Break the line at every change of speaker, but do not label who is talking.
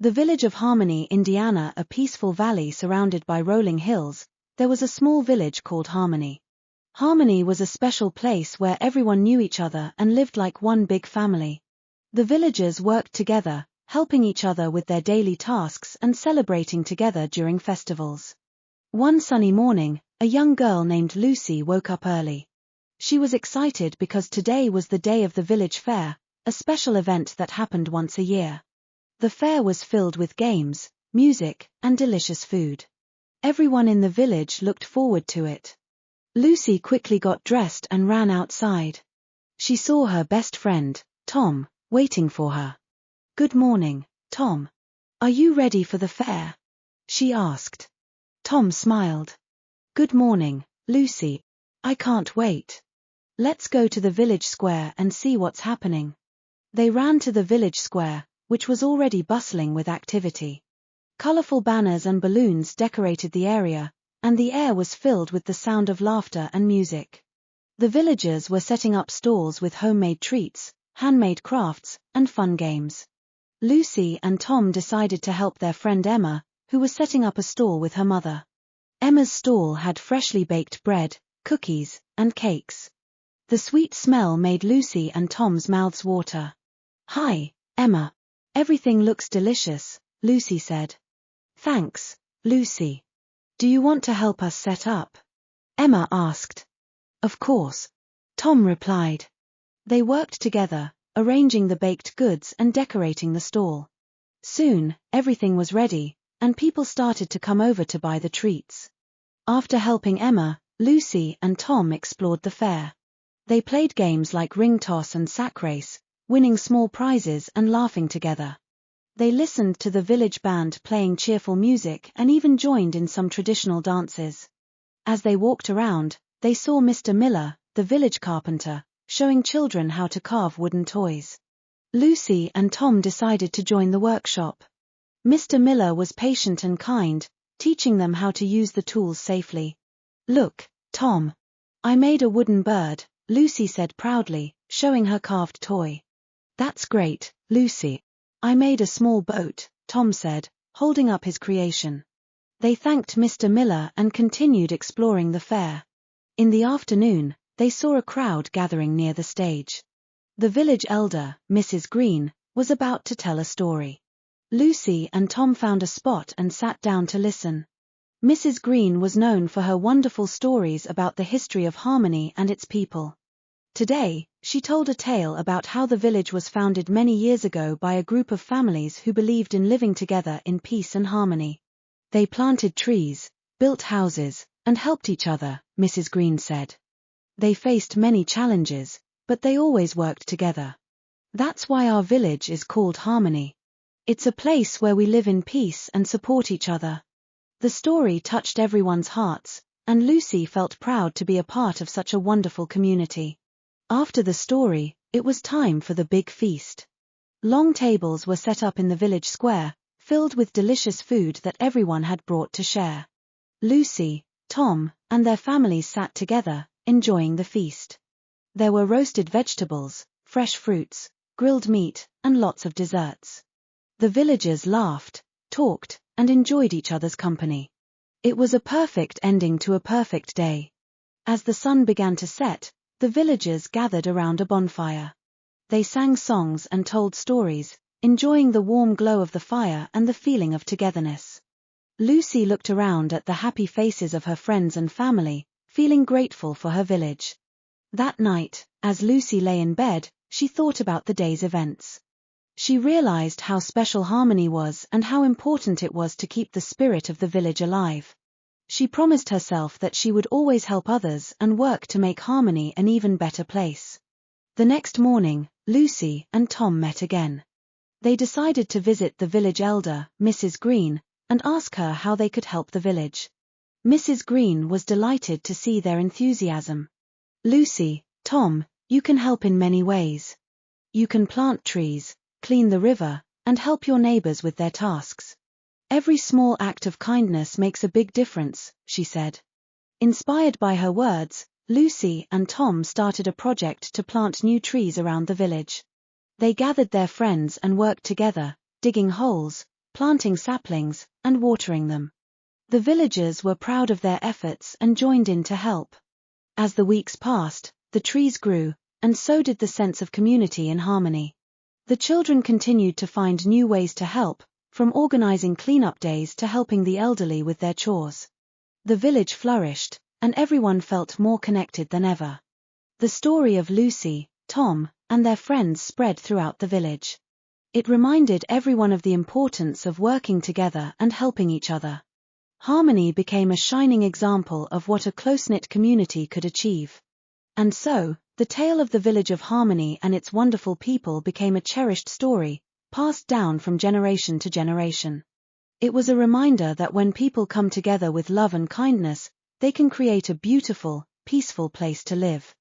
The village of Harmony, Indiana, a peaceful valley surrounded by rolling hills, there was a small village called Harmony. Harmony was a special place where everyone knew each other and lived like one big family. The villagers worked together, helping each other with their daily tasks and celebrating together during festivals. One sunny morning, a young girl named Lucy woke up early. She was excited because today was the day of the village fair, a special event that happened once a year. The fair was filled with games, music, and delicious food. Everyone in the village looked forward to it. Lucy quickly got dressed and ran outside. She saw her best friend, Tom, waiting for her. "Good morning, Tom. Are you ready for the fair?" she asked. Tom smiled. "Good morning, Lucy. I can't wait. Let's go to the village square and see what's happening." They ran to the village square, which was already bustling with activity. Colorful banners and balloons decorated the area, and the air was filled with the sound of laughter and music. The villagers were setting up stalls with homemade treats, handmade crafts, and fun games. Lucy and Tom decided to help their friend Emma, who was setting up a stall with her mother. Emma's stall had freshly baked bread, cookies, and cakes. The sweet smell made Lucy and Tom's mouths water. "Hi, Emma. Everything looks delicious," Lucy said. "Thanks, Lucy. Do you want to help us set up?" Emma asked. "Of course," Tom replied. They worked together, arranging the baked goods and decorating the stall. Soon, everything was ready, and people started to come over to buy the treats. After helping Emma, Lucy and Tom explored the fair. They played games like ring toss and sack race, winning small prizes and laughing together. They listened to the village band playing cheerful music and even joined in some traditional dances. As they walked around, they saw Mr. Miller, the village carpenter, showing children how to carve wooden toys. Lucy and Tom decided to join the workshop. Mr. Miller was patient and kind, teaching them how to use the tools safely. "Look, Tom. I made a wooden bird," Lucy said proudly, showing her carved toy. "That's great, Lucy. I made a small boat," Tom said, holding up his creation. They thanked Mr. Miller and continued exploring the fair. In the afternoon, they saw a crowd gathering near the stage. The village elder, Mrs. Green, was about to tell a story. Lucy and Tom found a spot and sat down to listen. Mrs. Green was known for her wonderful stories about the history of Harmony and its people. Today, she told a tale about how the village was founded many years ago by a group of families who believed in living together in peace and harmony. "They planted trees, built houses, and helped each other," Mrs. Green said. "They faced many challenges, but they always worked together. That's why our village is called Harmony. It's a place where we live in peace and support each other." The story touched everyone's hearts, and Lucy felt proud to be a part of such a wonderful community. After the story, it was time for the big feast. Long tables were set up in the village square, filled with delicious food that everyone had brought to share. Lucy, Tom, and their families sat together, enjoying the feast. There were roasted vegetables, fresh fruits, grilled meat, and lots of desserts. The villagers laughed, talked, and enjoyed each other's company. It was a perfect ending to a perfect day. As the sun began to set, the villagers gathered around a bonfire. They sang songs and told stories, enjoying the warm glow of the fire and the feeling of togetherness. Lucy looked around at the happy faces of her friends and family, feeling grateful for her village. That night, as Lucy lay in bed, she thought about the day's events. She realized how special Harmony was and how important it was to keep the spirit of the village alive. She promised herself that she would always help others and work to make Harmony an even better place. The next morning, Lucy and Tom met again. They decided to visit the village elder, Mrs. Green, and ask her how they could help the village. Mrs. Green was delighted to see their enthusiasm. "Lucy, Tom, you can help in many ways. You can plant trees, clean the river, and help your neighbors with their tasks. Every small act of kindness makes a big difference," she said. Inspired by her words, Lucy and Tom started a project to plant new trees around the village. They gathered their friends and worked together, digging holes, planting saplings, and watering them. The villagers were proud of their efforts and joined in to help. As the weeks passed, the trees grew, and so did the sense of community and harmony. The children continued to find new ways to help, from organizing cleanup days to helping the elderly with their chores. The village flourished, and everyone felt more connected than ever. The story of Lucy, Tom, and their friends spread throughout the village. It reminded everyone of the importance of working together and helping each other. Harmony became a shining example of what a close-knit community could achieve. And so, the tale of the village of Harmony and its wonderful people became a cherished story, passed down from generation to generation. It was a reminder that when people come together with love and kindness, they can create a beautiful, peaceful place to live.